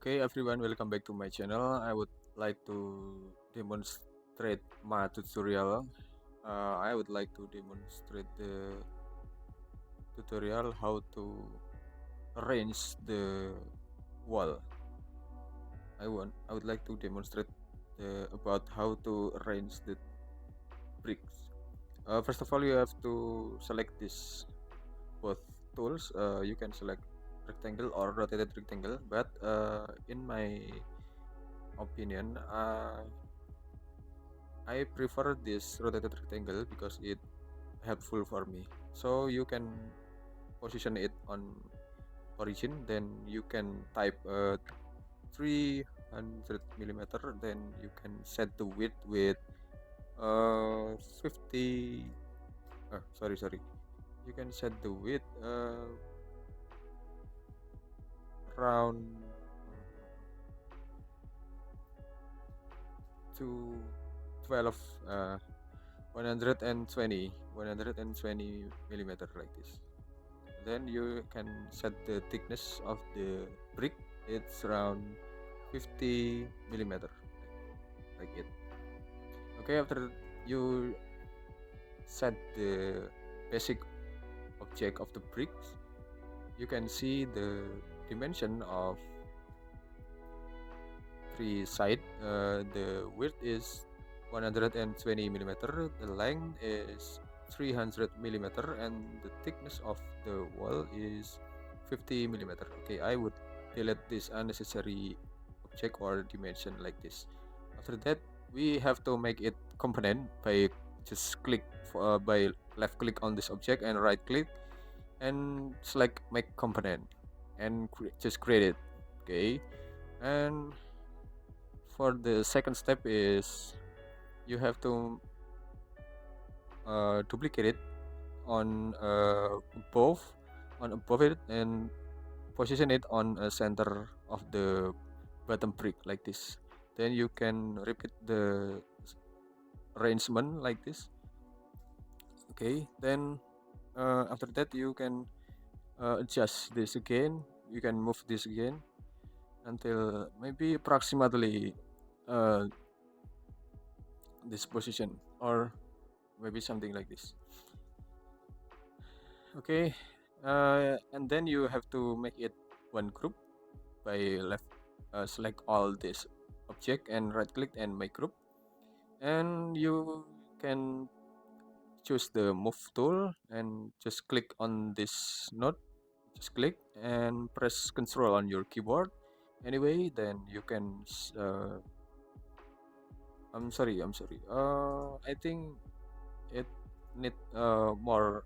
Okay, everyone, welcome back to my channel. I would like to demonstrate my tutorial. I would like to demonstrate the tutorial how to arrange the wall. I would like to demonstrate about how to arrange the bricks. First of all, you have to select this both tools. You can select rectangle or rotated rectangle, but in my opinion, I prefer this rotated rectangle because it helpful for me. So you can position it on origin, then you can type 300 millimeter, then you can set the width with 50. Sorry. You can set the width around to 12 120 millimeter like this. Then you can set the thickness of the brick. It's around 50 millimeter like it. Okay, after you set the basic object of the bricks, you can see the dimension of three side. The width is 120 millimeter, the length is 300 millimeter, and the thickness of the wall is 50 millimeter. Okay, I would delete this unnecessary object or dimension like this. After that, we have to make it component by just click by left click on this object and right click and select make component and just create it. Okay, and for the second step is you have to duplicate it on above it and position it on a center of the bottom brick like this. Then you can repeat the arrangement like this. Okay, then after that you can adjust this again. You can move this again until maybe approximately uh, this position or maybe something like this. Okay, and then you have to make it one group by select all this object and right click and make group, and you can choose the move tool and just click on this node, just click and press Ctrl on your keyboard. Anyway, then you can I'm sorry. I think it need more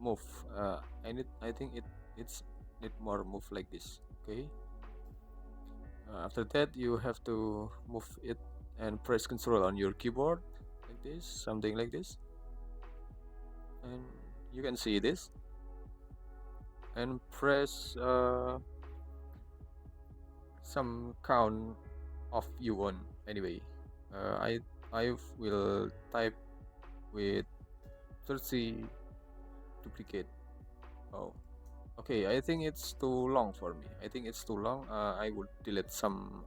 move. I think it's need more move like this. Okay. After that, you have to move it and press Ctrl on your keyboard like this, something like this, and you can see this. And press some count of you want. Anyway, I will type with 30 duplicate. Oh, okay. I think it's too long for me. I think it's too long. I would delete some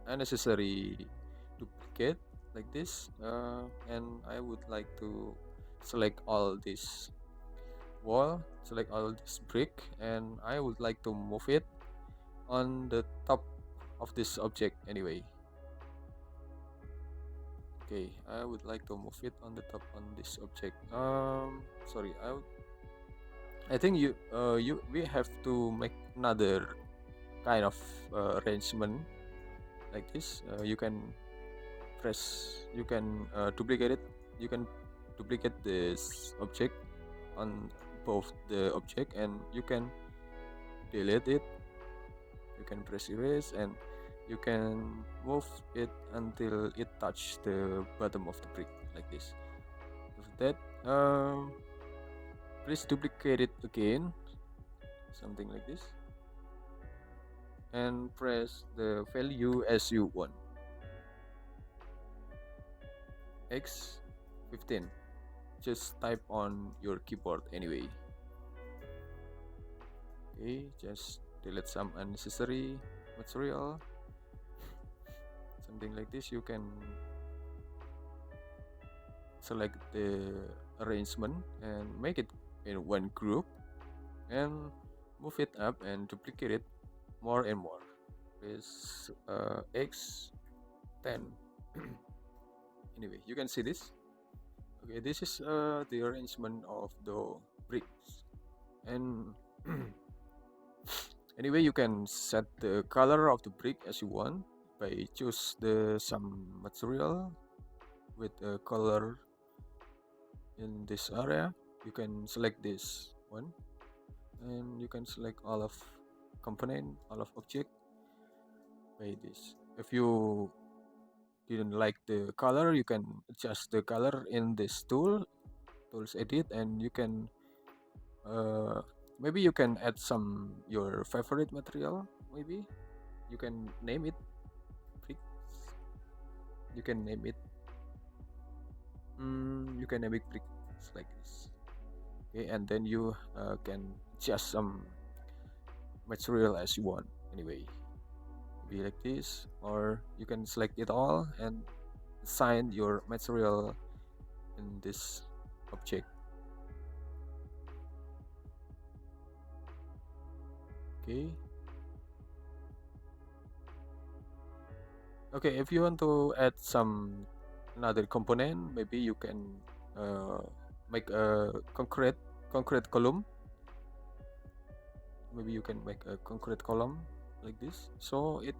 unnecessary duplicate like this, and I would like to select all this wall, select all this brick, and I would like to move it on the top of this object anyway. Okay, I would like to move it on the top on this object. Sorry, I think we have to make another kind of arrangement like this. You can duplicate it. You can duplicate this object on both the object, and you can delete it. You can press erase, and you can move it until it touch the bottom of the brick like this. After that, please duplicate it again, something like this, and press the value as you want. X15. Just type on your keyboard anyway. Okay, just delete some unnecessary material, something like this. You can select the arrangement and make it in one group and move it up and duplicate it more and more. This X10. Anyway, you can see this. Okay, this is the arrangement of the bricks. And anyway, you can set the color of the brick as you want by choose some material with a color in this area. You can select this one, and you can select all of component, all of object by this. If you didn't like the color, you can adjust the color in this tools edit, and you can maybe you can add some your favorite material. Maybe you can name it bricks. You can name it you can name it bricks like this. Okay, and then you can adjust some material as you want. Anyway, be like this, or you can select it all and assign your material in this object. Okay. Okay, if you want to add some another component, maybe you can make a concrete column. Maybe you can make a concrete column like this, so it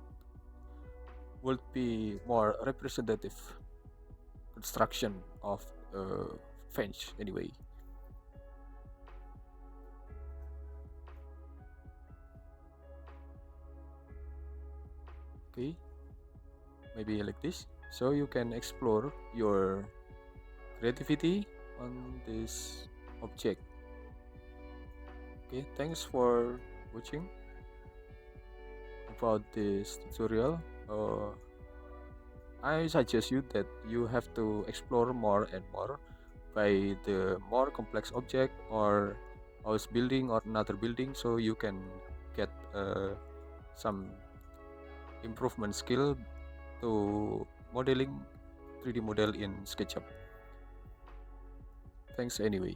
would be more representative construction of a fence anyway. Okay, maybe like this, so you can explore your creativity on this object. Okay, thanks for watching about this tutorial. I suggest you that you have to explore more and more by the more complex object or house building or another building, so you can get some improvement skill to modeling 3D model in SketchUp. Thanks anyway.